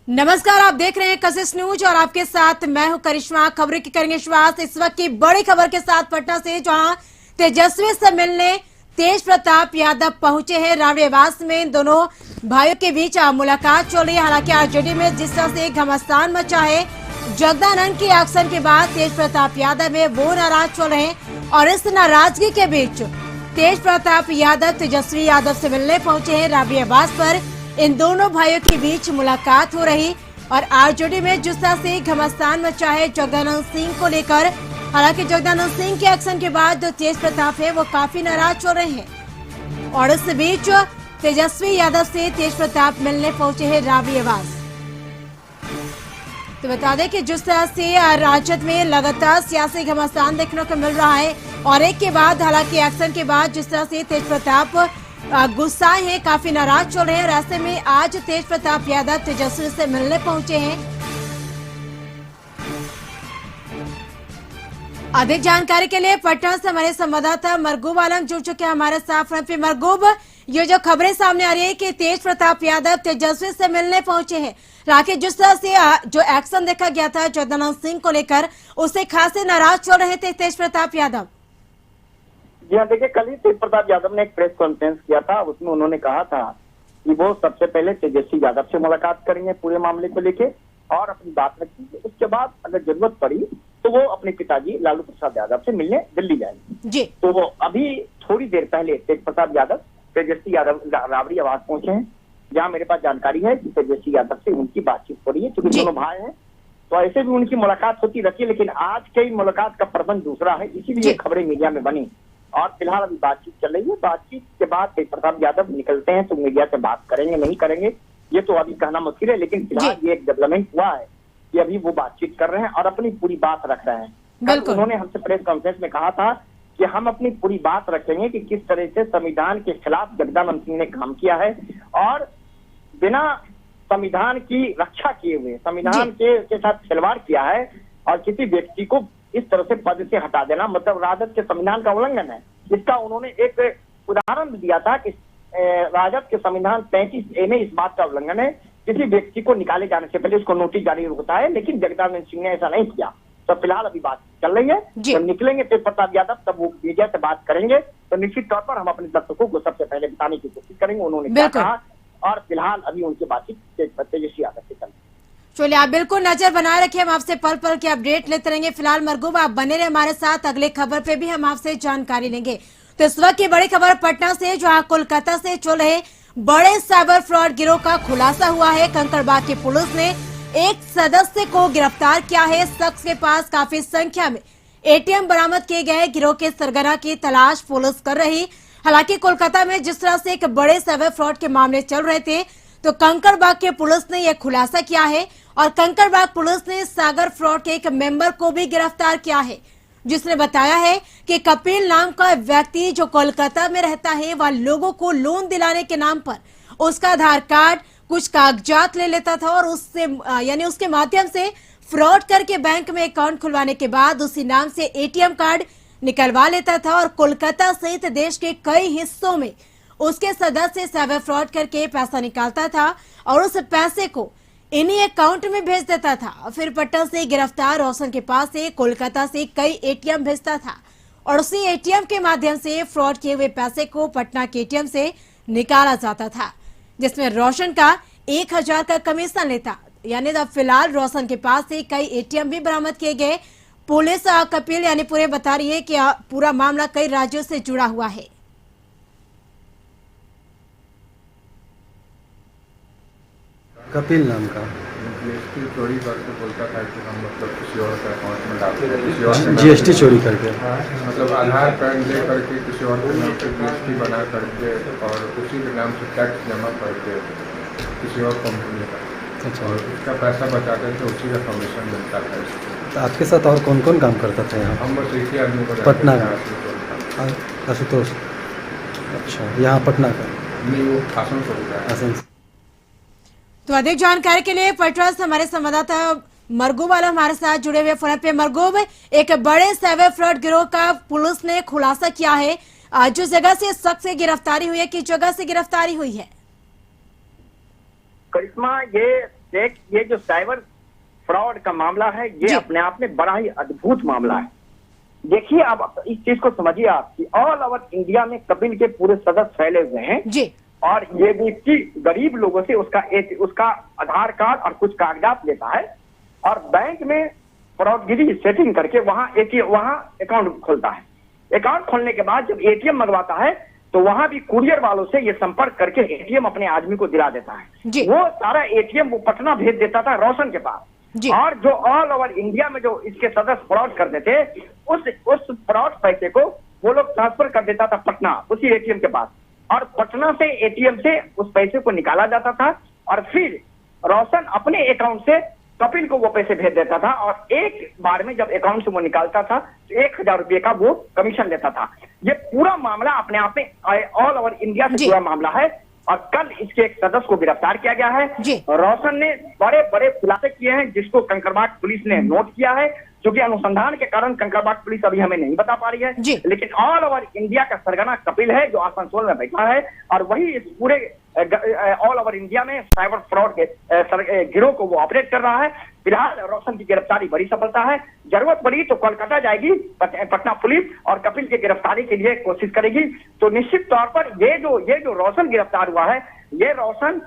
नमस्कार, आप देख रहे हैं कशिश न्यूज और आपके साथ मैं हूं करिश्मा। खबरें की करेंगे शुरुआत इस वक्त की बड़ी खबर के साथ पटना से, जहां तेजस्वी से मिलने तेज प्रताप यादव पहुंचे हैं। रावड़ी आवास में इन दोनों भाइयों के बीच मुलाकात चल रही है। हालांकि आरजेडी में जिस तरह से घमासान मचा है, जगदानंद के एक्शन के बाद तेज प्रताप यादव में वो नाराज चल रहे हैं और इस नाराजगी के बीच तेज प्रताप यादव तेजस्वी यादव से मिलने पहुंचे हैं। रावड़ी आवास पर इन दोनों भाइयों के बीच मुलाकात हो रही और आरजेडी में जिस तरह से घमासान मचा है जगदानंद सिंह को लेकर। हालांकि जगदानंद सिंह के एक्शन के बाद जो तेज प्रताप है वो काफी नाराज चल रहे हैं और इस बीच तेजस्वी यादव से तेज प्रताप मिलने पहुंचे हैं रावड़ी आवास। तो बता दें कि जिस तरह से राजद में लगातार सियासी घमासान देखने को मिल रहा है और एक के बाद हालांकि एक्शन के बाद जिस तरह से तेज प्रताप गुस्साए हैं, काफी नाराज चल रहे हैं और ऐसे में आज तेज प्रताप यादव तेजस्वी से मिलने पहुंचे हैं। अधिक जानकारी के लिए पटना से हमारे संवाददाता मरगूब आलम जुड़ चुके हैं हमारे साथ। मरगूब, ये जो खबरें सामने आ रही है कि तेज प्रताप यादव तेजस्वी से मिलने पहुंचे हैं, राकेश जिस तरह से जो एक्शन देखा गया था जगदानंद सिंह को लेकर, उससे खासे नाराज चल रहे थे तेज प्रताप यादव। जी हाँ, देखिए कल ही तेज प्रताप यादव ने एक प्रेस कॉन्फ्रेंस किया था। उसमें उन्होंने कहा था कि वो सबसे पहले तेजस्वी यादव से मुलाकात करेंगे पूरे मामले को लेके और अपनी बात रखेंगे। उसके बाद अगर जरूरत पड़ी तो वो अपने पिताजी लालू प्रसाद यादव से मिलने दिल्ली जाएंगे जी। तो वो अभी थोड़ी देर पहले तेज प्रताप यादव तेजस्वी यादव रावड़ी आवास पहुंचे हैं, जहाँ मेरे पास जानकारी है कि तेजस्वी यादव से उनकी बातचीत हो रही है। क्योंकि दोनों भाई हैं तो ऐसे भी उनकी मुलाकात होती रहती है, लेकिन आज की मुलाकात का प्रबंध दूसरा है, इसीलिए खबरें मीडिया में बनी और फिलहाल अभी बातचीत चल रही है। बातचीत के बाद तेज प्रताप यादव निकलते हैं तो मीडिया से बात करेंगे नहीं करेंगे ये तो अभी कहना मुश्किल है, लेकिन फिलहाल ये एक डेवलपमेंट हुआ है कि अभी वो बातचीत कर रहे हैं और अपनी पूरी बात रख रहे हैं। उन्होंने हमसे प्रेस कॉन्फ्रेंस में कहा था कि हम अपनी पूरी बात रखेंगे कि किस तरह से संविधान के खिलाफ जगदानंद सिंह ने काम किया है और बिना संविधान की रक्षा किए हुए संविधान के साथ खिलवाड़ किया है और किसी व्यक्ति को इस तरह से पद से हटा देना मतलब राजद के संविधान का उल्लंघन है। इसका उन्होंने एक उदाहरण दिया था कि राजद के संविधान 35A में इस बात का उल्लंघन है, किसी व्यक्ति को निकाले जाने से पहले उसको नोटिस जारी होता है, लेकिन जगदानंद सिंह ने ऐसा नहीं किया। तो फिलहाल अभी बात चल रही है, तो निकलेंगे तेज प्रताप यादव तब वो मीडिया से बात करेंगे तो निश्चित तौर पर हम अपने दर्शकों को सबसे पहले बताने की कोशिश करेंगे उन्होंने क्या कहा और फिलहाल अभी उनकी बातचीत तेजस्वी यादव से चल रही है। चलिए, आप बिल्कुल नजर बनाए रखिए, हम आपसे पल पल की अपडेट लेते रहेंगे। फिलहाल मरगूब आप बने रहे हमारे साथ, अगले खबर पे भी हम आपसे जानकारी लेंगे। तो इस वक्त की बड़ी खबर पटना से, जहां कोलकाता से चल रहे बड़े साइबर फ्रॉड गिरोह का खुलासा हुआ है। कंकड़बाग की पुलिस ने एक सदस्य को गिरफ्तार किया है। शख्स के पास काफी संख्या में ATM बरामद किए गए। गिरोह के सरगना की तलाश पुलिस कर रही। हालांकि कोलकाता में जिस तरह से एक बड़े साइबर फ्रॉड के मामले चल रहे थे, तो कंकड़बाग के पुलिस ने यह खुलासा किया है और कंकड़बाग पुलिस ने सागर फ्रॉड के एक मेंबर को भी गिरफ्तार किया है, जिसने बताया है कि कपिल नाम का व्यक्ति जो कोलकाता में रहता है, वह लोगों को लोन दिलाने के नाम पर उसका आधार कार्ड कुछ कागजात ले लेता था और उससे यानी उसके माध्यम से फ्रॉड करके बैंक में अकाउंट खुलवाने के बाद उसी नाम से ATM कार्ड निकलवा लेता था और कोलकाता सहित देश के कई हिस्सों में उसके सदस्य साइबर फ्रॉड करके पैसा निकालता था और उस पैसे को इन्हीं अकाउंट में भेज देता था। फिर पटना से गिरफ्तार रोशन के पास से कोलकाता से कई ATM भेजता था और उसी ATM के माध्यम से फ्रॉड किए हुए पैसे को पटना के ATM से निकाला जाता था, जिसमें रोशन का 1000 का कमीशन लेता। यानी अब फिलहाल रोशन के पास से कई ATM भी बरामद किए गए। पुलिस कपिल यानी पूरे बता रही है कि पूरा मामला कई राज्यों से जुड़ा हुआ है। कपिल नाम का चोरी करके बोलता था कि हम मतलब किसी और के अकाउंट में डालते हैं, किसी और GST चोरी करके मतलब आधार कार्ड ले करके किसी और के नाम पे GST बना करके और उसी के नाम से टैक्स जमा करके किसी और कंपनी का और उसका पैसा बचाते थे, उसी का कमीशन मिलता था। तो आपके साथ और कौन कौन काम करता था यहाँ? हम बस एक ही आदमी को पटना का आशुतोष। अच्छा, यहाँ पटना का नहीं, वो आसनसोल का है। तो अधिक जानकारी के लिए पटना से हमारे संवाददाता मरगूब वाला हमारे साथ जुड़े हुए फोन पे। मरगूब, एक बड़े साइबर फ्रॉड गिरोह का पुलिस ने खुलासा किया है। जो जगह से शख्स की गिरफ्तारी हुई है, किस जगह से गिरफ्तारी हुई है? करिश्मा, ये एक ये जो साइबर फ्रॉड का मामला है, ये अपने आप में बड़ा ही अद्भुत मामला है। देखिए, आप इस चीज को समझिए आप कि ऑल ओवर इंडिया में कपिल के पूरे सदस्य फैले हुए हैं जी। और ये व्यक्ति गरीब लोगों से उसका आधार कार्ड और कुछ कागजात लेता है और बैंक में फ्रॉडगिरी सेटिंग करके वहां अकाउंट खोलता है। अकाउंट खोलने के बाद जब एटीएम मंगवाता है तो वहां भी कुरियर वालों से ये संपर्क करके एटीएम अपने आदमी को दिला देता है। वो सारा एटीएम वो पटना भेज देता था रोशन के पास, और जो ऑल ओवर इंडिया में जो इसके सदस्य फ्रॉड करते थे उस फ्रॉड पैसे को वो लोग ट्रांसफर कर देता था पटना उसी एटीएम के पास, और पटना से एटीएम से उस पैसे को निकाला जाता था और फिर रोशन अपने अकाउंट से कपिल को वो पैसे भेज देता था, और एक बार में जब अकाउंट से वो निकालता था तो 1000 रुपये का वो कमीशन लेता था। ये पूरा मामला अपने आप में ऑल ओवर इंडिया से जुड़ा मामला है, और कल इसके एक सदस्य को गिरफ्तार किया गया है। रोशन ने बड़े बड़े खुलासे किए हैं जिसको कंकड़बाग पुलिस ने नोट किया है, क्योंकि अनुसंधान के कारण कंकड़बाग पुलिस अभी हमें नहीं बता पा रही है, लेकिन ऑल ओवर इंडिया का सरगना कपिल है जो आसनसोल में बैठा है, और वही इस पूरे ऑल ओवर इंडिया में साइबर फ्रॉड के गिरोह को वो ऑपरेट कर रहा है। फिलहाल रोशन की गिरफ्तारी बड़ी सफलता है। जरूरत पड़ी तो कोलकाता जाएगी पटना पुलिस और कपिल की गिरफ्तारी के लिए कोशिश करेगी। तो निश्चित तौर पर ये जो रोशन गिरफ्तार हुआ है, ये रोशन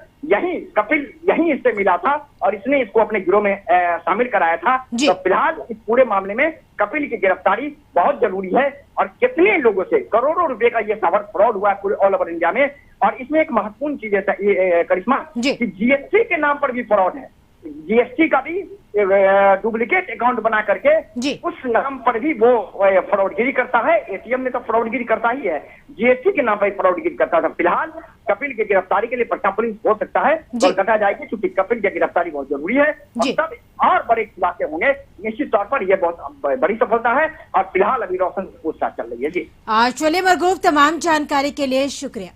कपिल यहीं इससे मिला था और इसने इसको अपने गिरोह में शामिल कराया था। तो फिलहाल इस पूरे मामले में कपिल की गिरफ्तारी बहुत जरूरी है, और कितने लोगों से करोड़ों रुपए का ये साइबर फ्रॉड हुआ है पूरे ऑल ओवर इंडिया में। और इसमें एक महत्वपूर्ण चीज है करिश्मा कि जीएसटी के नाम पर भी फ्रॉड है। जीएसटी का भी डुप्लीकेट अकाउंट बना करके उस नाम पर भी वो फ्रॉडगिरी करता है। एटीएम में तो फ्रॉडगिरी करता ही है, जीएसटी के नाम पर फ्रॉडगिरी करता था। फिलहाल कपिल की गिरफ्तारी के लिए पटना पुलिस हो सकता है कोलकाता जाएगी, क्योंकि कपिल की गिरफ्तारी बहुत जरूरी है, और तब और बड़े खुलासे होंगे। निश्चित तौर पर यह बहुत बड़ी सफलता है, और फिलहाल अभी रोशन की पूछताछ चल रही है। जी चलिए मरगूब, तमाम जानकारी के लिए शुक्रिया।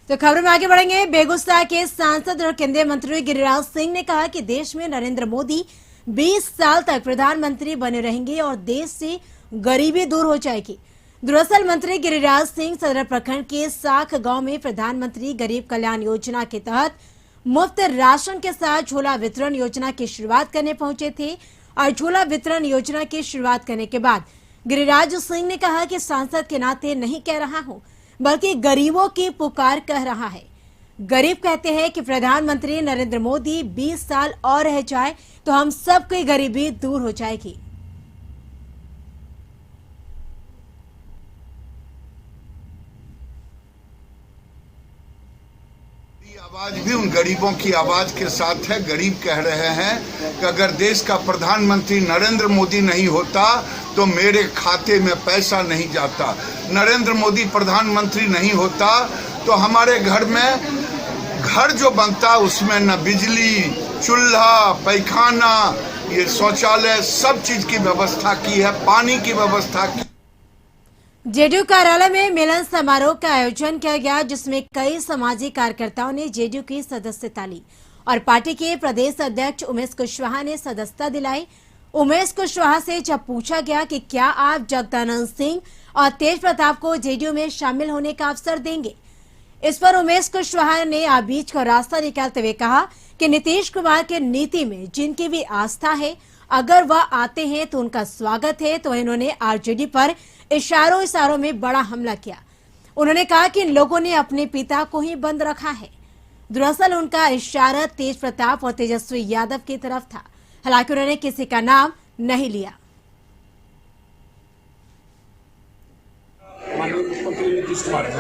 तो खबर में आगे बढ़ेंगे। बेगूसराय के सांसद और केंद्रीय मंत्री गिरिराज सिंह ने कहा कि देश में नरेंद्र मोदी 20 साल तक प्रधानमंत्री बने रहेंगे और देश से गरीबी दूर हो जाएगी। दरअसल मंत्री गिरिराज सिंह सदर प्रखंड के साख गांव में प्रधानमंत्री गरीब कल्याण योजना के तहत मुफ्त राशन के साथ झोला वितरण योजना की शुरुआत करने पहुंचे थे, और झोला वितरण योजना की शुरुआत करने के बाद गिरिराज सिंह ने कहा कि सांसद के नाते नहीं कह रहा हूं, बल्कि गरीबों की पुकार कह रहा है। गरीब कहते हैं कि प्रधानमंत्री नरेंद्र मोदी 20 साल और रह जाए तो हम सबकी गरीबी दूर हो जाएगी। आवाज भी उन गरीबों की आवाज के साथ है। गरीब कह रहे हैं कि अगर देश का प्रधानमंत्री नरेंद्र मोदी नहीं होता तो मेरे खाते में पैसा नहीं जाता। नरेंद्र मोदी प्रधानमंत्री नहीं होता तो हमारे घर में घर जो बनता उसमें न बिजली, चूल्हा, पैखाना, ये शौचालय, सब चीज की व्यवस्था की है, पानी की व्यवस्था की। जेडीयू कार्यालय में मिलन समारोह का आयोजन किया गया, जिसमें कई सामाजिक कार्यकर्ताओं ने जेडीयू की सदस्यता ली और पार्टी के प्रदेश अध्यक्ष उमेश कुशवाहा ने सदस्यता दिलाई। उमेश कुशवाहा से जब पूछा गया कि क्या आप जगदानंद सिंह और तेज प्रताप को जेडीयू में शामिल होने का अवसर देंगे, इस पर उमेश कुशवाहा ने आप बीच का रास्ता निकालते हुए कहा कि नीतीश कुमार के नीति में जिनकी भी आस्था है, अगर वह आते हैं तो उनका स्वागत है। तो इन्होंने आरजेडी पर इशारों में बड़ा हमला किया। उन्होंने कहा कि इन लोगों ने अपने पिता को ही बंद रखा है। दरअसल उनका इशारा तेज प्रताप और तेजस्वी यादव की तरफ था, हालांकि उन्होंने किसी का नाम नहीं लिया। माननीय मुख्यमंत्री नीतीश कुमार जी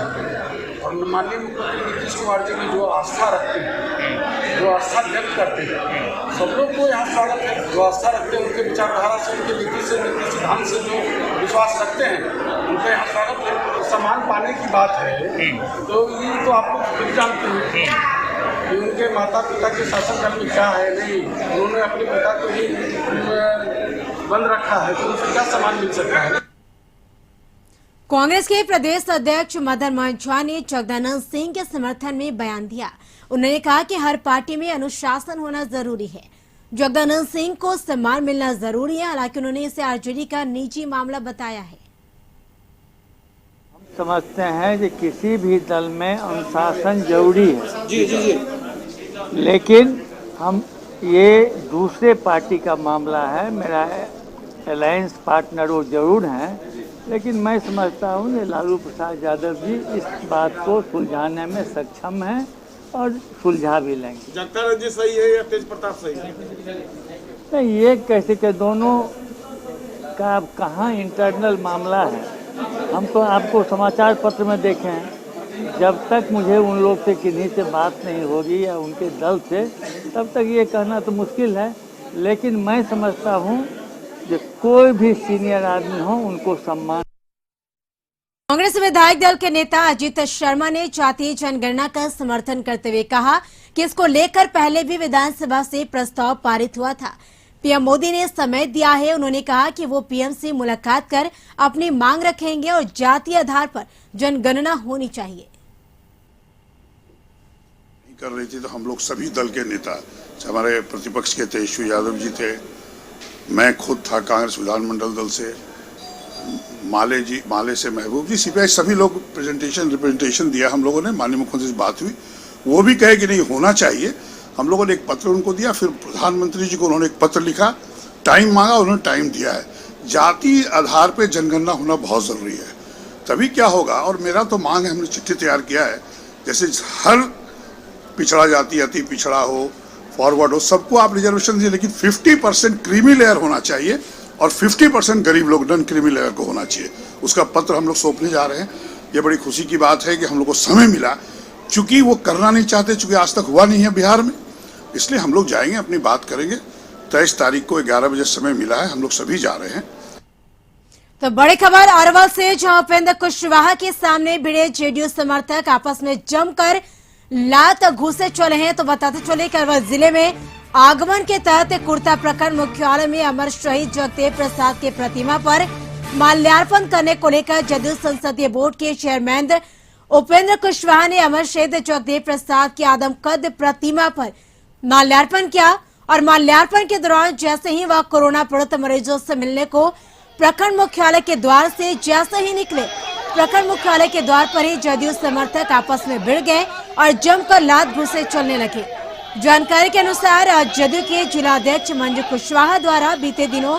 और माननीय मुख्यमंत्री नीतीश कुमार जी में जो आस्था रखते हैं, जो आस्था व्यक्त करते हैं, सब लोग को यहाँ स्वागत है। जो आस्था रखते हैं, उनके विचारधारा से, उनके नीति से, नीति सिद्धांत से जो विश्वास रखते हैं, उनका यहाँ स्वागत है। सम्मान पाने की बात है तो ये तो आप लोग खुद जानते हैं कि उनके माता पिता के शासनकाल में क्या है नहीं, उन्होंने अपने पिता को ही बंद रखा है, तो उनसे क्या सम्मान मिल सकता है। कांग्रेस के प्रदेश अध्यक्ष मदन मोहन झा ने जगदानंद सिंह के समर्थन में बयान दिया। उन्होंने कहा कि हर पार्टी में अनुशासन होना जरूरी है, जगदानंद सिंह को सम्मान मिलना जरूरी है। हालांकि उन्होंने इसे आरजेडी का निजी मामला बताया है। हम समझते हैं कि किसी भी दल में अनुशासन जरूरी है, जी जी जी, लेकिन हम ये दूसरे पार्टी का मामला है। मेरा अलायंस पार्टनर वो जरूर हैं, लेकिन मैं समझता हूँ कि लालू प्रसाद यादव जी इस बात को सुलझाने में सक्षम हैं और सुलझा भी लेंगे। जनता रंजिश सही है या तेज प्रताप सही है? नहीं, ये कैसे के दोनों का कहाँ इंटरनल मामला है। हम तो आपको समाचार पत्र में देखे हैं, जब तक मुझे उन लोग से किन्हीं से बात नहीं होगी या उनके दल से, तब तक ये कहना तो मुश्किल है। लेकिन मैं समझता हूँ कि कोई भी सीनियर आदमी हो उनको सम्मान। कांग्रेस विधायक दल के नेता अजीत शर्मा ने जातीय जनगणना का समर्थन करते हुए कहा कि इसको लेकर पहले भी विधानसभा से प्रस्ताव पारित हुआ था। पीएम मोदी ने समय दिया है। उन्होंने कहा कि वो पीएम से मुलाकात कर अपनी मांग रखेंगे और जातीय आधार पर जनगणना होनी चाहिए। कर रही थी तो हम लोग सभी दल के नेता, हमारे प्रतिपक्ष के तेजस्वी यादव जी थे, मैं खुद था कांग्रेस विधानमंडल दल से, माले से महबूब जी, सीपीआई, सभी लोग रिप्रेजेंटेशन दिया हम लोगों ने। माननीय मुख्यमंत्री से बात हुई, वो भी कहे कि नहीं होना चाहिए। हम लोगों ने एक पत्र उनको दिया, फिर प्रधानमंत्री जी को उन्होंने एक पत्र लिखा, टाइम मांगा, उन्होंने टाइम दिया है। जाति आधार पर जनगणना होना बहुत जरूरी है, तभी क्या होगा। और मेरा तो मांग है, हमने चिट्ठी तैयार किया है, जैसे हर पिछड़ा जाति, अति पिछड़ा हो, फॉरवर्ड हो, सबको आप रिजर्वेशन दीजिए, लेकिन 50% क्रीमी लेयर होना चाहिए और 50% गरीब लोग नॉन क्रीमी लेयर को होना चाहिए। उसका पत्र हम लोग सौंपने जा रहे हैं। ये बड़ी खुशी की बात है कि हम लोग को समय मिला, चूंकि वो करना नहीं चाहते, चूंकि आज तक हुआ नहीं है बिहार में, इसलिए हम लोग जाएंगे, अपनी बात करेंगे। 23 तारीख को 11 बजे समय मिला है, हम लोग सभी जा रहे हैं। तो बड़ी खबर अरवल से, जहां उपेंद्र कुशवाहा के सामने भिड़े जेडीयू समर्थक आपस में जमकर लात घूसे चले हैं। तो बताते चले कि अरवल जिले में आगमन के तहत कुर्ता प्रखंड मुख्यालय में अमर शहीद जगदेव प्रसाद के प्रतिमा पर माल्यार्पण करने को लेकर जदयू संसदीय बोर्ड के चेयरमैन उपेंद्र कुशवाहा ने अमर शहीद जगदेव प्रसाद की आदमकद प्रतिमा पर माल्यार्पण किया। और माल्यार्पण के दौरान जैसे ही वह कोरोना पीड़ित मरीजों से मिलने को प्रखंड मुख्यालय के द्वार से जैसे ही निकले, प्रखंड मुख्यालय के द्वार पर ही जदयू समर्थक आपस में भिड़ गए और जमकर लात घूसे चलने लगे। जानकारी के अनुसार जदयू के जिलाध्यक्ष मंजू कुशवाहा द्वारा बीते दिनों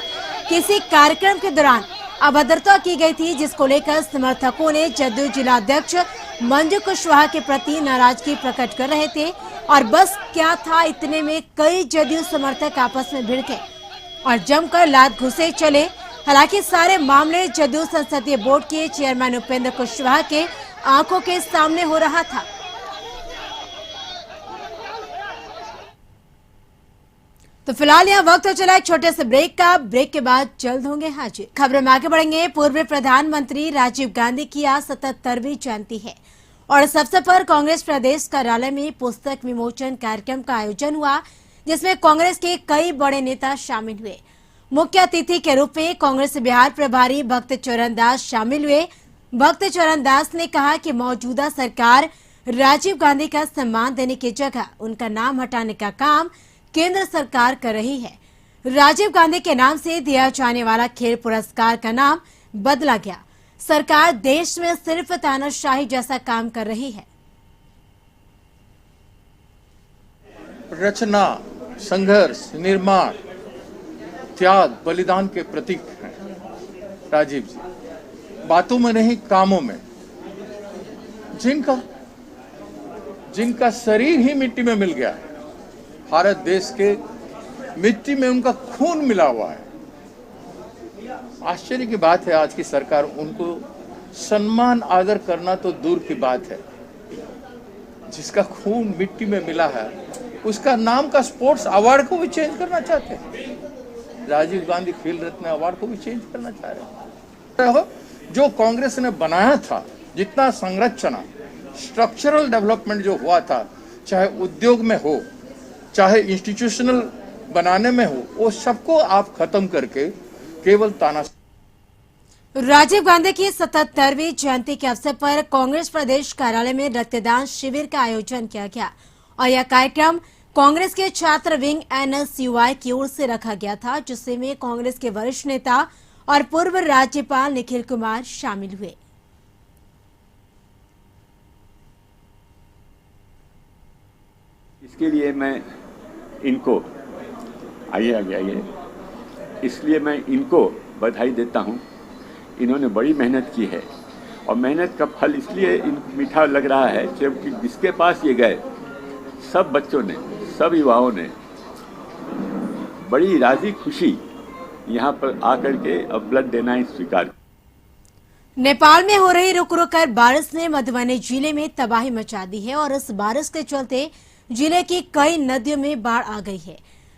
किसी कार्यक्रम के दौरान अभद्रता की गई थी, जिसको लेकर समर्थकों ने जदयू जिलाध्यक्ष मंजू कुशवाहा के प्रति नाराजगी प्रकट कर रहे थे। और बस क्या था, इतने में कई जदयू समर्थक आपस में भिड़ गए और जमकर लात घूसे चले। हालांकि सारे मामले जदयू संसदीय बोर्ड के चेयरमैन उपेंद्र कुशवाहा के आंखों के सामने हो रहा था। तो फिलहाल यहाँ वक्त हो चला एक छोटे से ब्रेक का। ब्रेक के बाद जल्द होंगे हाजिर। खबरों में आगे बढ़ेंगे। पूर्व प्रधानमंत्री राजीव गांधी की आज 77वीं जयंती है और इस अवसर पर कांग्रेस प्रदेश कार्यालय में पुस्तक विमोचन कार्यक्रम का आयोजन हुआ, जिसमें कांग्रेस के कई बड़े नेता शामिल हुए। मुख्य अतिथि के रूप में कांग्रेस बिहार प्रभारी भक्त चरण दास शामिल हुए। भक्त चरण दास ने कहा कि मौजूदा सरकार राजीव गांधी का सम्मान देने की जगह उनका नाम हटाने का काम केंद्र सरकार कर रही है। राजीव गांधी के नाम से दिया जाने वाला खेल पुरस्कार का नाम बदला गया। सरकार देश में सिर्फ तानाशाही जैसा काम कर रही है। रचना, संघर्ष, निर्माण, त्याग, बलिदान के प्रतीक हैं राजीव जी। बातों में नहीं, कामों में। जिनका शरीर ही मिट्टी में मिल गया है, भारत देश के मिट्टी में उनका खून मिला हुआ है। आश्चर्य की बात है, आज की सरकार उनको सम्मान आदर करना तो दूर की बात है, जिसका खून मिट्टी में मिला है उसका नाम का स्पोर्ट्स अवार्ड को भी चेंज करना चाहते हैं। राजीव गांधी खेल रत्न अवार्ड को भी चेंज करना चाह रहे हो। जो कांग्रेस ने बनाया था, जितना संरचना, स्ट्रक्चरल डेवलपमेंट जो हुआ था, चाहे उद्योग में हो, चाहे इंस्टीट्यूशनल बनाने में हो, वो सबको आप खत्म करके केवल ताना। राजीव गांधी की 77वीं जयंती के अवसर पर कांग्रेस प्रदेश कार्यालय में रक्तदान शिविर का आयोजन किया गया और यह कार्यक्रम कांग्रेस के छात्र विंग NSUI की ओर से रखा गया था, जिसमें कांग्रेस के वरिष्ठ नेता और पूर्व राज्यपाल निखिल कुमार शामिल हुए। इसके लिए मैं इनको आइए आगे आइए। इसलिए मैं इनको बधाई देता हूँ, इन्होंने बड़ी मेहनत की है और मेहनत का फल इसलिए मीठा लग रहा है क्योंकि जिसके पास ये गए सब बच्चों ने, सब युवाओं ने बड़ी राजी खुशी यहाँ पर आकर के अब ब्लड देना ही स्वीकार। नेपाल में हो रही रुक रुक कर बारिश ने मधुबनी जिले में तबाही मचा दी है और इस बारिश के चलते जिले की कई नदियों में बाढ़ आ गई है,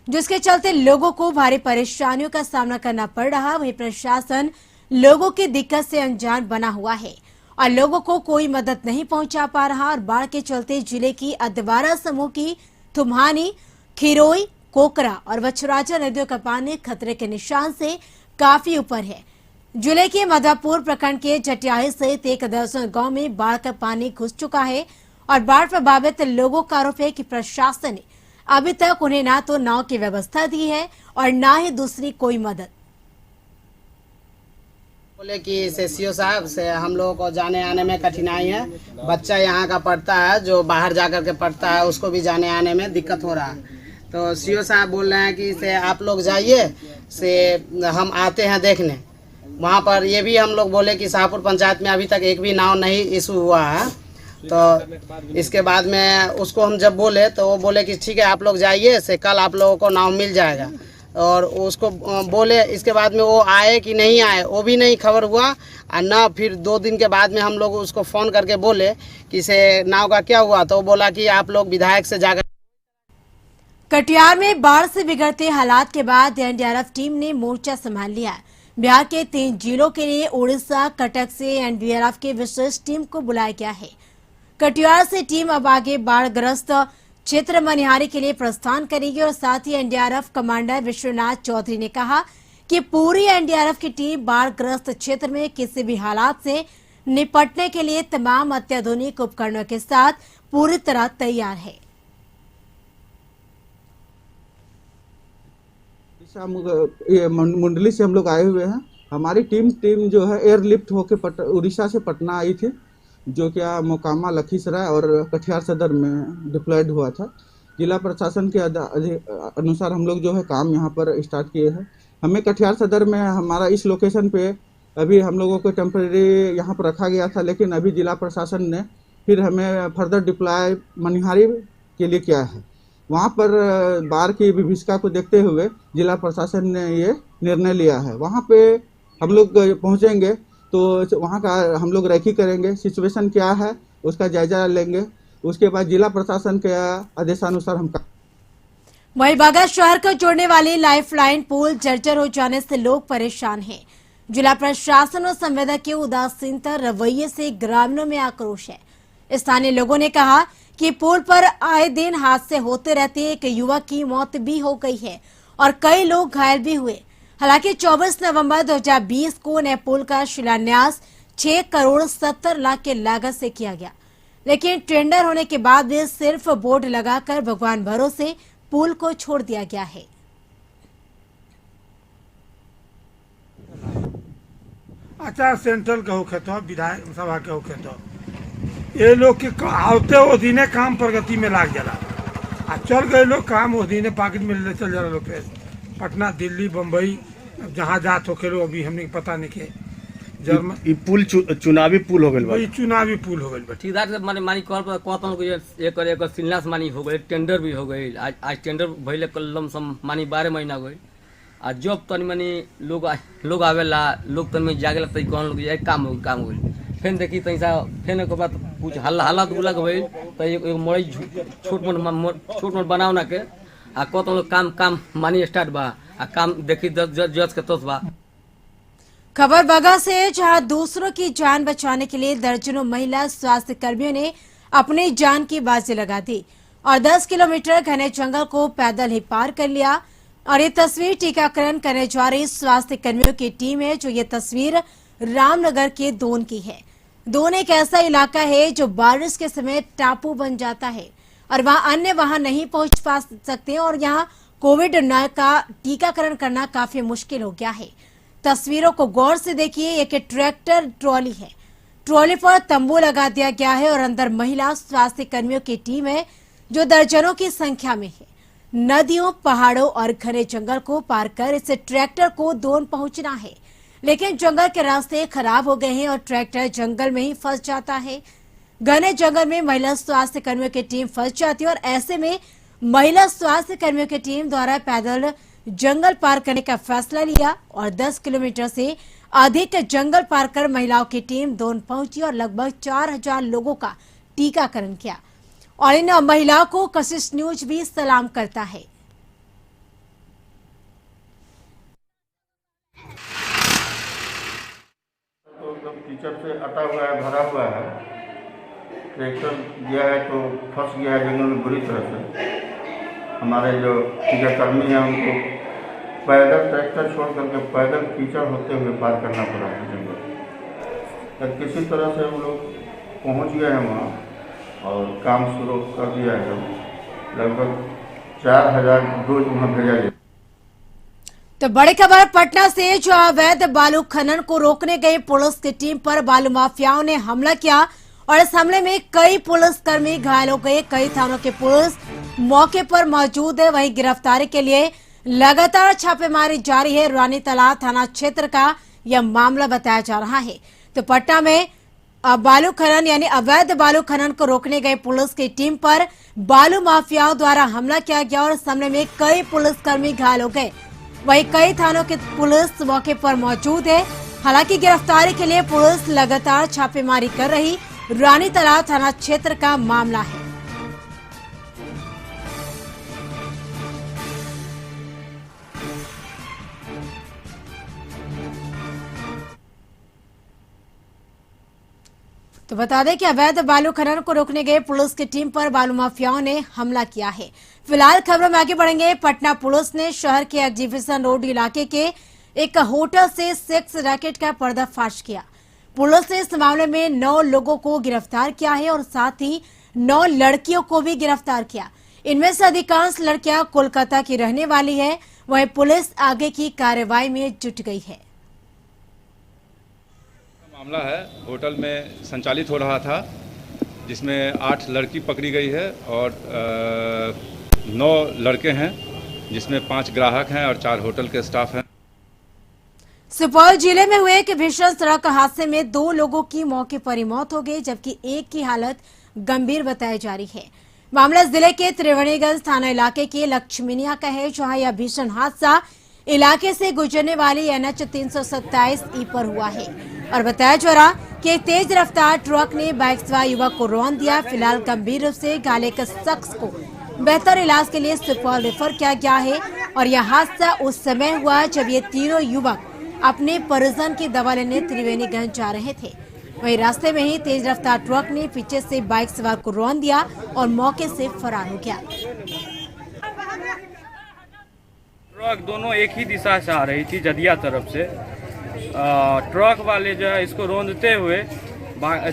जिसके चलते लोगों को भारी परेशानियों का सामना करना पड़ रहा। वहीं प्रशासन लोगों की दिक्कत से अनजान बना हुआ है और लोगों को कोई मदद नहीं पहुंचा पा रहा और बाढ़ के चलते जिले की अधवारा समूह की थुम्हानी, खिरोई, कोकरा और बछराजा नदियों का पानी खतरे के निशान से काफी ऊपर है। जिले के मधापुर प्रखंड के जटियाही सहित एक दर्जन गांव में बाढ़ का पानी घुस चुका है और बाढ़ प्रभावित लोगों का आरोप है कि प्रशासन ने अभी तक उन्हें ना तो नाव की व्यवस्था दी है और ना ही दूसरी कोई मदद। बोले कि सीओ साहब से हम लोगों को जाने आने में कठिनाई है, बच्चा यहाँ का पढ़ता है जो बाहर जाकर के पढ़ता है उसको भी जाने आने में दिक्कत हो रहा है। तो सीओ साहब बोल रहे हैं कि से आप लोग जाइए, से हम आते हैं देखने। वहाँ पर ये भी हम लोग बोले कि शाहपुर पंचायत में अभी तक एक भी नाव नहीं इशू हुआ है। तो इसके बाद में उसको हम जब बोले तो वो बोले कि ठीक है आप लोग जाइए, से कल आप लोगों को नाव मिल जाएगा। और उसको बोले, इसके बाद में वो आए कि नहीं आए वो भी नहीं खबर हुआ और न फिर 2 दिन के बाद में हम लोग उसको फ़ोन करके बोले कि से नाव का क्या हुआ, तो वो बोला कि आप लोग विधायक से जाकर। कटिहार में बाढ़ से बिगड़ते हालात के बाद एनडीआरएफ टीम ने मोर्चा संभाल लिया। बिहार के 3 जिलों के लिए उड़ीसा, कटक से एनडीआरएफ की विशेष टीम को बुलाया गया है। कटिहार से टीम अब आगे बाढ़ग्रस्त क्षेत्र मनिहारी के लिए प्रस्थान करेगी और साथ ही एनडीआरएफ कमांडर विश्वनाथ चौधरी ने कहा कि पूरी एनडीआरएफ की टीम बाढ़ग्रस्त क्षेत्र में किसी भी हालात से निपटने के लिए तमाम अत्याधुनिक उपकरणों के साथ पूरी तरह तैयार है। मुंडली से हम लोग आए हुए हैं। हमारी टीम जो है एयरलिफ्ट होकर उड़ीसा से पटना आई थी, जो क्या मोकामा, लखीसराय और कटिहार सदर में डिप्लॉयड हुआ था। जिला प्रशासन के अनुसार हम लोग जो है काम यहाँ पर स्टार्ट किए हैं। हमें कटिहार सदर में हमारा इस लोकेशन पे अभी हम लोगों को टेम्परेरी यहाँ पर रखा गया था, लेकिन अभी जिला प्रशासन ने फिर हमें फर्दर डिप्लॉय मनिहारी के लिए किया है। वहाँ पर बाढ़ की विभीषिका को देखते हुए जिला प्रशासन ने ये निर्णय लिया है। वहाँ पे हम लोग पहुँचेंगे तो वहाँ का हम लोग रेकी करेंगे, सिचुएशन क्या है उसका जायजा लेंगे, उसके बाद जिला प्रशासन के आदेशानुसार हम। वहीं बागा शहर को जोड़ने वाली लाइफलाइन पुल जर्जर हो जाने से लोग परेशान हैं। जिला प्रशासन और संवेदक के उदासीनता रवैये से ग्रामीणों में आक्रोश है। स्थानीय लोगों ने कहा कि पुल पर आए दिन हादसे होते रहते हैं। एक युवक की मौत भी हो गई है और कई लोग घायल भी हुए। हालांकि 24 नवंबर 2020 को नए पुल का शिलान्यास 6 करोड़ 70 लाख के लागत से किया गया, लेकिन टेंडर होने के बाद भी सिर्फ बोर्ड लगाकर भगवान भरोसे पुल को छोड़ दिया गया है। अच्छा, सेंट्रल का होखे तो विधायक सभा के होखे तो ये लोग के आवते ओदिने काम प्रगति में लाग जाला आ चल गए लोग काम ओदिने पाकिट में ले चल जाला लोग। फिर पटना, दिल्ली, बम्बई जहाँ जात होके लोग अभी हमने पता नहीं के जर्मन पुल चुनावी पुल हो गए, वही चुनावी पुल हो गए। ठेकेदार से मानी कॉल पर कहता हूँ कि एक शिलान्यास मानी हो गए, टेंडर भी हो गई। आज टेंडर भइले कलम सम मानी 12 महीना गई। आज जब तनी मनी लोग आवेला, लोग तनी जागेला तई कौन लोग एक काम हो गई। फिर देखी तैसा फिर के बाद कुछ हालत गुलक भइल तो एक मड़ई छोट मोट बनाओ ना के आ कहता लोग काम मानी स्टार्ट बा आ काम देखी जज के तोस बा। खबर बगा से, जहां दूसरों की जान बचाने के लिए दर्जनों महिला स्वास्थ्य कर्मियों ने अपनी जान की बाजी लगा दी और 10 किलोमीटर घने जंगल को पैदल ही पार कर लिया। और ये तस्वीर टीकाकरण करने जा रही स्वास्थ्य कर्मियों की टीम है। जो ये तस्वीर रामनगर के दोन की है। दोन एक ऐसा इलाका है जो बारिश के समय टापू बन जाता है और वहां अन्य वाहन नहीं पहुंच पा सकते और यहाँ कोविड-19 का टीकाकरण करना काफी मुश्किल हो गया है। तस्वीरों को गौर से देखिए। एक ट्रैक्टर ट्रॉली है, ट्रॉली पर तंबू लगा दिया गया है और अंदर महिला स्वास्थ्य कर्मियों की टीम है जो दर्जनों की संख्या में है। नदियों, पहाड़ों और घने जंगल को पार कर इस ट्रैक्टर को दोन पहुंचना है, लेकिन जंगल के रास्ते खराब हो गए हैं और ट्रैक्टर जंगल में ही फंस जाता है। घने जंगल में महिला स्वास्थ्य कर्मियों की टीम फंस जाती है और ऐसे में महिला स्वास्थ्य कर्मियों की टीम द्वारा पैदल जंगल पार करने का फैसला लिया और 10 किलोमीटर से अधिक जंगल पार कर महिलाओं की टीम दोन पहुंची और लगभग 4000 लोगों का टीकाकरण किया। और इन महिलाओं को कशिश न्यूज भी सलाम करता है। तो एकदम कीचड़ से अटा हुआ है, भरा हुआ है। ट्रैक्टर गया है तो फंस गया है जंगल में बुरी तरह से। हमारे जो टीकाकर्मी हैं उनको पैदल ट्रैक्टर छोड़ करके पैदल कीचड़ होते हुए पार करना पड़ा है जंगल। तो किसी तरह से हम लोग पहुंच गए हैं वहाँ और काम शुरू कर दिया है। लगभग 4000 डोज वहाँ भेजा गया। तो बड़ी खबर पटना से, जो अवैध बालू खनन को रोकने गई पुलिस की टीम पर बालू माफियाओं ने हमला किया और इस हमले में कई पुलिसकर्मी घायल हो गए। कई थानों के पुलिस मौके पर मौजूद है। वहीं गिरफ्तारी के लिए लगातार छापेमारी जारी है। रानी तालाब थाना क्षेत्र का यह मामला बताया जा रहा है। तो पटना में बालू खनन यानी अवैध बालू खनन को रोकने गए पुलिस की टीम पर बालू माफियाओं द्वारा हमला किया गया और इस हमले में कई पुलिसकर्मी घायल हो गए। वहीं कई थानों की पुलिस मौके पर मौजूद है। हालांकि गिरफ्तारी के लिए पुलिस लगातार छापेमारी कर रही। रानी तालाब थाना क्षेत्र का मामला है। तो बता दें कि अवैध बालू खनन को रोकने गए पुलिस की टीम पर बालू माफियाओं ने हमला किया है। फिलहाल खबरों में आगे बढ़ेंगे। पटना पुलिस ने शहर के एग्जीबिशन रोड इलाके के एक होटल से सेक्स रैकेट का पर्दाफाश किया। पुलिस ने इस मामले में 9 लोगों को गिरफ्तार किया है और साथ ही 9 लड़कियों को भी गिरफ्तार किया। इनमें से अधिकांश लड़कियां कोलकाता की रहने वाली है। वहीं पुलिस आगे की कार्रवाई में जुट गई है। मामला है, होटल में संचालित हो रहा था जिसमें 8 लड़की पकड़ी गई है और 9 लड़के हैं, जिसमें 5 ग्राहक हैं और 4 होटल के स्टाफ हैं। सुपौल जिले में हुए एक भीषण सड़क हादसे में 2 लोगों की मौके पर ही मौत हो गई, जबकि एक की हालत गंभीर बताई जा रही है। मामला जिले के त्रिवेणीगंज थाना इलाके के लक्ष्मीनिया का है, जहां यह भीषण हादसा इलाके से गुजरने वाली NH 327E पर हुआ है और बताया जा रहा कि एक तेज रफ्तार ट्रक ने बाइक सवार युवक को रौंद दिया। फिलहाल गंभीर रूप से घायल एक शख्स को बेहतर इलाज के लिए सुपौल रेफर किया गया है और यह हादसा उस समय हुआ जब ये तीनों युवक अपने परिजन की दवा लेने त्रिवेणीगंज जा रहे थे। वहीं रास्ते में ही तेज रफ्तार ट्रक ने पीछे से बाइक सवार को रौंद दिया और मौके से फरार हो गया। ट्रक दोनों एक ही दिशा से आ रही थी, जदिया तरफ से। ट्रक वाले जो है इसको रौंदते हुए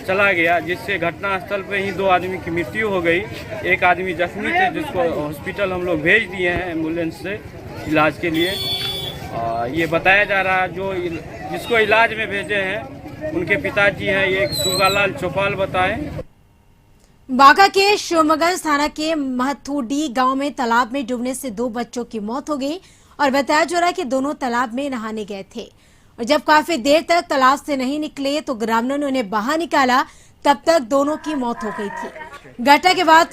चला गया, जिससे घटनास्थल पे ही 2 आदमी की मृत्यु हो गई। एक आदमी जख्मी थे, जिसको हॉस्पिटल हम लोग भेज दिए हैं एम्बुलेंस से इलाज के लिए। ये बताया जा रहा है जो जिसको इलाज में भेजे हैं उनके पिताजी हैं, ये सुगालाल चौपाल बताए। बांका के शिवमगंज थाना के महथूडी गांव में तालाब में डूबने से 2 बच्चों की मौत हो गई और बताया जा रहा है कि दोनों तालाब में नहाने गए थे और जब काफी देर तक तालाब से नहीं निकले तो ग्रामीणों ने उन्हें बाहर निकाला, तब तक दोनों की मौत हो गई थी। घटना के बाद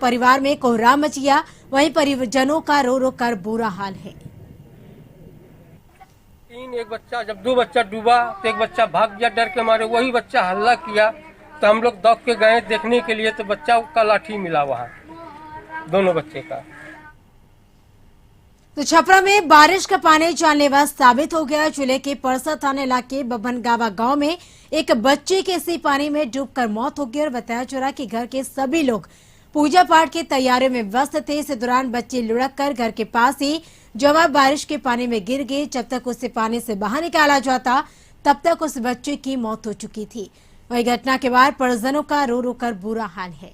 परिवार में कोहराम मच गया। वहीं परिजनों का रो रो कर बुरा हाल है। एक बच्चा, जब 2 बच्चा डूबा तो एक बच्चा भाग गया डर के मारे। वही बच्चा हल्ला किया तो हम लोग दौड़ के गए देखने के लिए, तो बच्चा का लाठी मिला वहाँ, दोनों बच्चे का। तो छपरा में बारिश का पानी जानलेवा साबित हो गया। जिले के परसा थाना इलाके बबनगावा गांव में एक बच्चे के इसी पानी में डूबकर मौत हो गई और बताया जा रहा कि घर के सभी लोग पूजा पाठ की तैयारियों में व्यस्त थे। इस दौरान बच्चे लुढ़क कर घर के पास ही जमा बारिश के पानी में गिर गए। जब तक उसे पानी से बाहर निकाला जाता तब तक उस बच्चे की मौत हो चुकी थी। वही घटना के बाद परिजनों का रो रो कर बुरा हाल है।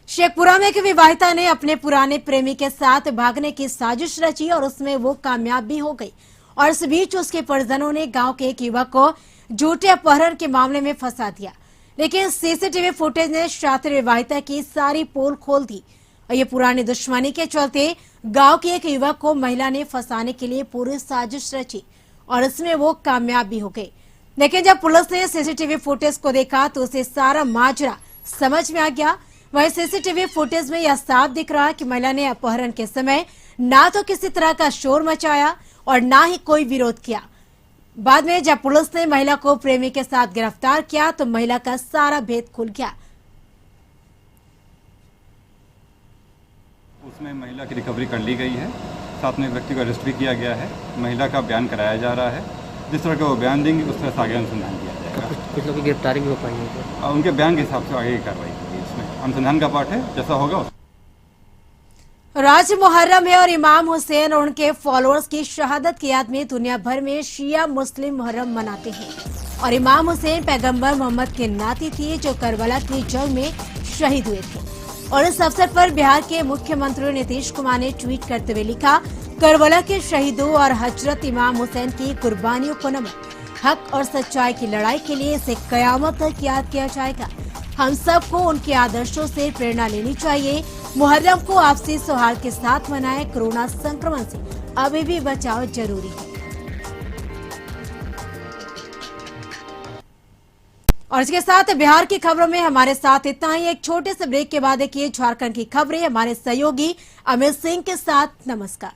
शेखपुरा में एक विवाहिता ने अपने पुराने प्रेमी के साथ भागने की साजिश रची और उसमें वो कामयाब भी हो गई और इस बीच उसके परिजनों ने गांव के एक युवक को झूठे अपहरण के मामले में फंसा दिया। लेकिन सीसीटीवी फुटेज ने शातिर विवाहिता की सारी पोल खोल दी और ये पुरानी दुश्मनी के चलते गांव के एक युवक को महिला ने फंसाने के लिए पूरी साजिश रची और इसमें वो कामयाब भी हो गई। लेकिन जब पुलिस ने सीसीटीवी फुटेज को देखा तो उसे सारा माजरा समझ में आ गया। वहीं सीसीटीवी फुटेज में यह साफ दिख रहा कि महिला ने अपहरण के समय ना तो किसी तरह का शोर मचाया और ना ही कोई विरोध किया। बाद में जब पुलिस ने महिला को प्रेमी के साथ गिरफ्तार किया तो महिला का सारा भेद खुल गया। उसमें महिला की रिकवरी कर ली गई है, साथ में एक व्यक्ति को अरेस्ट भी किया गया है। महिला का बयान कराया जा रहा है, जिस तरह का वो बयान देंगे उस तरह से आगे अनुसंधान किया जाएगा। कुछ लोगों की गिरफ्तारी भी हो पाई है, उनके बयान के हिसाब से आगे की कार्रवाई होगी। इसमें अनुसंधान का पार्ट है, जैसा होगा। राज मुहर्रम है और इमाम हुसैन और उनके फॉलोअर्स की शहादत की याद में दुनिया भर में शिया मुस्लिम मुहर्रम मनाते हैं। और इमाम हुसैन पैगंबर मोहम्मद के नाती थे जो करबला की जंग में शहीद हुए थे। और इस अवसर पर बिहार के मुख्यमंत्री नीतीश कुमार ने ट्वीट करते हुए लिखा, करबला के शहीदों और हजरत इमाम हुसैन की कुर्बानियों को नमन। हक और सच्चाई की लड़ाई के लिए इसे कयामत तक याद किया जाएगा। हम सबको उनके आदर्शों से प्रेरणा लेनी चाहिए। मुहर्रम को आपसी सौहार्द के साथ मनाएं। कोरोना संक्रमण से अभी भी बचाव जरूरी है। और इसके साथ बिहार की खबरों में हमारे साथ इतना ही। एक छोटे से ब्रेक के बाद देखिए झारखंड की खबरें हमारे सहयोगी अमित सिंह के साथ। नमस्कार।